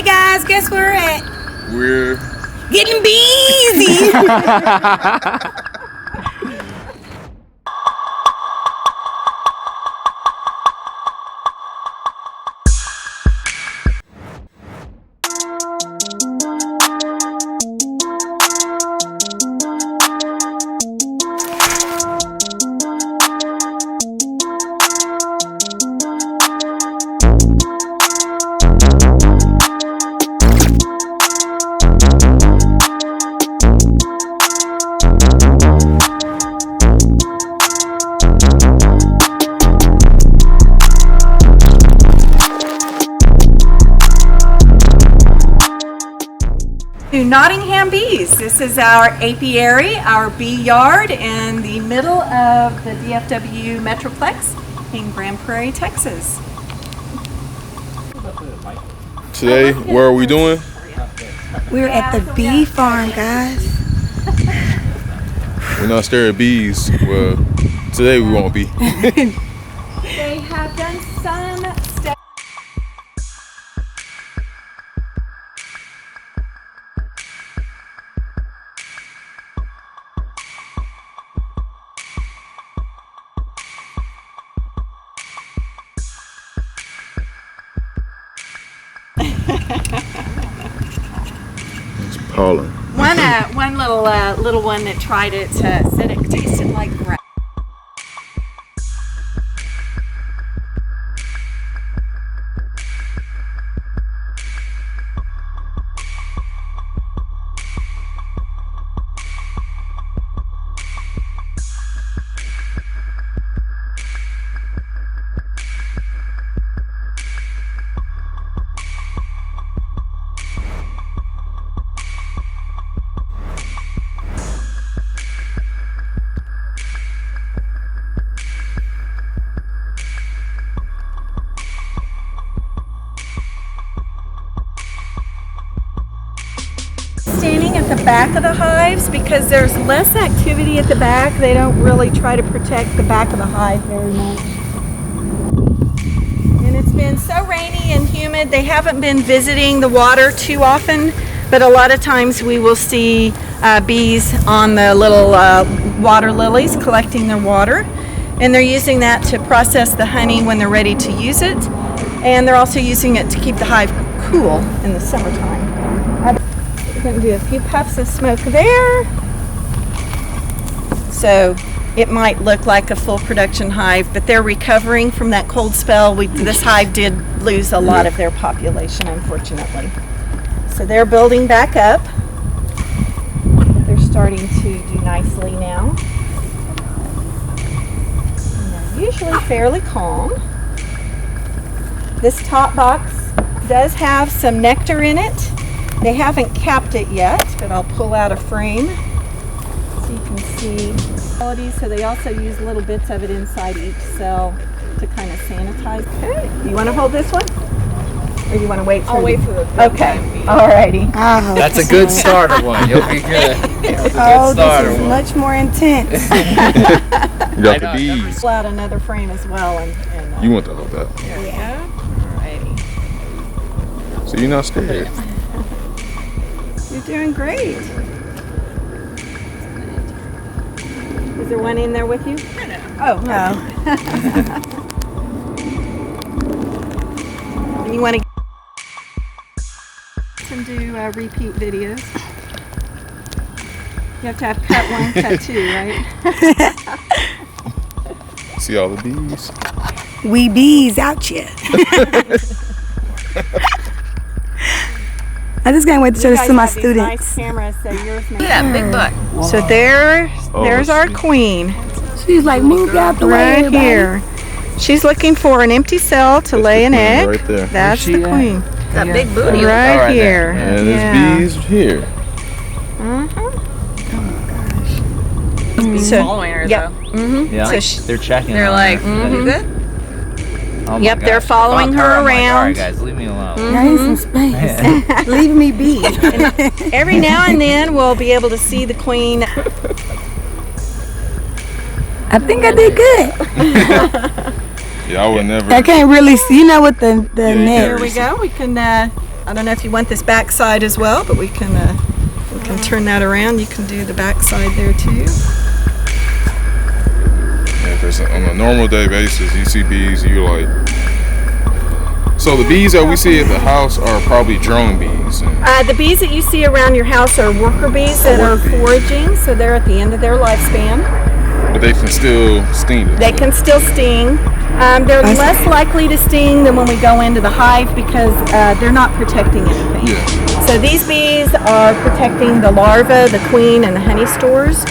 Hey guys, guess where we're at? We're getting busy. Nottingham Bees. This is our apiary, our bee yard in the middle of the DFW Metroplex in Grand Prairie, Texas. today. Where are we doing? We're at the bee farm, guys. We're not staring at bees. Well, today we won't be. They have done some stuff. It's pollen. One little one that tried it said it tasted like grass. Standing at the back of the hives because there's less activity at the back. They don't really try to protect the back of the hive very much. And it's been so rainy and humid, they haven't been visiting the water too often, but a lot of times we will see bees on the little water lilies collecting their water, and they're using that to process the honey when they're ready to use it, and they're also using it to keep the hive cool in the summertime. We're going to do a few puffs of smoke there. So it might look like a full production hive, but they're recovering from that cold spell. This hive did lose a lot of their population, unfortunately. So they're building back up. They're starting to do nicely now. And they're usually fairly calm. This top box does have some nectar in it. They haven't capped it yet, but I'll pull out a frame so you can see quality. So they also use little bits of it inside each cell to kind of sanitize. Okay. You want to hold this one? Or you want to wait for I'll wait for the Okay. Alrighty. Oh, That's a good starter one. You'll be good. That's a oh, good starter this is one. much more intense. You got the bees. Pull out another frame as well. And You want to hold that. there we go. Alrighty. So you're not scared. You're doing great. Is there one in there with you? No. Oh, No. And you want to do repeat videos? You have to have cut 1, cut 2, right? See all the bees? We bees out here. I just can't wait to show this to my students. Nice cameras, so yours may. Yeah, big butt. So there's our queen She's like, moved out the way. right everybody. here. She's looking for an empty cell to lay an the queen egg. right there. That's Where's the she queen. That big booty. Right right here. there. And Yeah. there's bees here. So, Following her yep. though. Yeah, So like, she- they're checking. They're on like, her. you good? Oh my Yep, they're gosh. following Fuck her I'm like, all around. right, guys, leave me alone. I need some space. Leave me be. Every now and then we'll be able to see the queen. I think I did good. Yeah, I would never. I can't really see, with the net. Here we go. We can I don't know if you want this back side as well, but we can turn that around. You can do the back side there too. Yeah, because on a normal day basis, you see bees, you're like. So the bees that we see at the house are probably drone bees. The bees that you see around your house are worker bees that are foraging, so they're at the end of their lifespan. But they can still sting us. They can still sting. They're less likely to sting than when we go into the hive because they're not protecting anything. Yeah. So these bees are protecting the larvae, the queen, and the honey stores.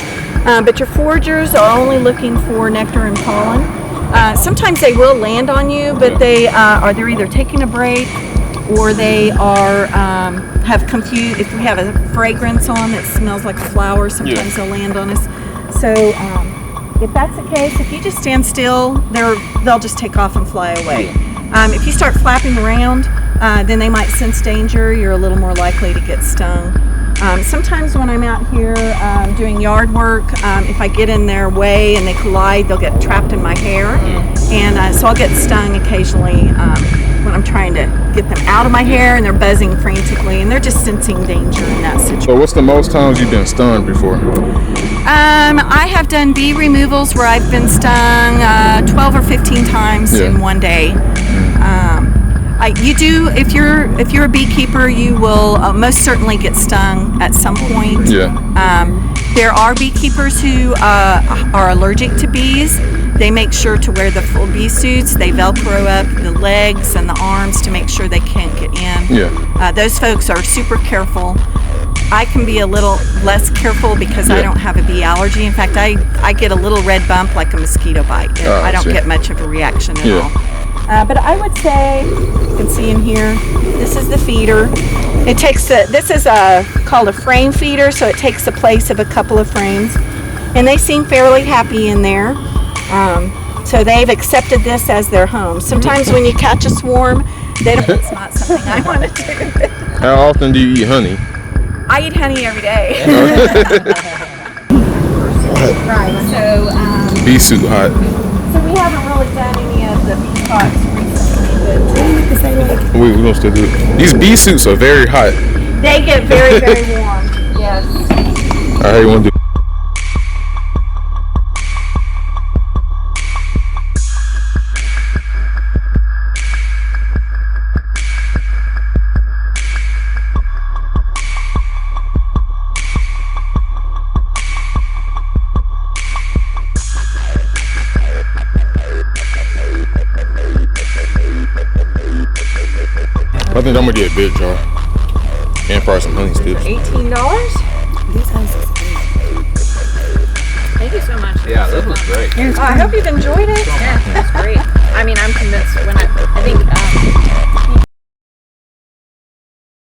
But your foragers are only looking for nectar and pollen. Sometimes they will land on you, but they're either taking a break or they are have confused. If we have a fragrance on that smells like a flower, sometimes they'll land on us. So if that's the case, if you just stand still, they'll just take off and fly away. If you start flapping around, then they might sense danger. You're a little more likely to get stung. Sometimes when I'm out here doing yard work, if I get in their way and they collide, they'll get trapped in my hair. And so I'll get stung occasionally when I'm trying to get them out of my hair and they're buzzing frantically and they're just sensing danger in that situation. So what's the most times you've been stung before? I have done bee removals where I've been stung 12 or 15 times in one day. You do, if you're a beekeeper, you will most certainly get stung at some point. Yeah. There are beekeepers who are allergic to bees. They make sure to wear the full bee suits. They Velcro up the legs and the arms to make sure they can't get in. Yeah. Those folks are super careful. I can be a little less careful because I don't have a bee allergy. In fact, I get a little red bump like a mosquito bite. I don't get much of a reaction at all. But I would say, you can see in here, this is the feeder. It takes this is called a frame feeder, so it takes the place of a couple of frames. And they seem fairly happy in there. So they've accepted this as their home. Sometimes when you catch a swarm, it's not something I want to do. How often do you eat honey? I eat honey every day. So, Bee suit hot. so we haven't really done any of the bee spots recently, but We're gonna still do it. These bee suits are very hot. they get very, very warm. Yes. All right, how you wanna do it? I think I'm gonna get a big jar and probably some honey sticks. $18? Thank you so much. Yeah, this was great. I hope you've enjoyed it. Yeah, that's great. I mean, I'm convinced when I think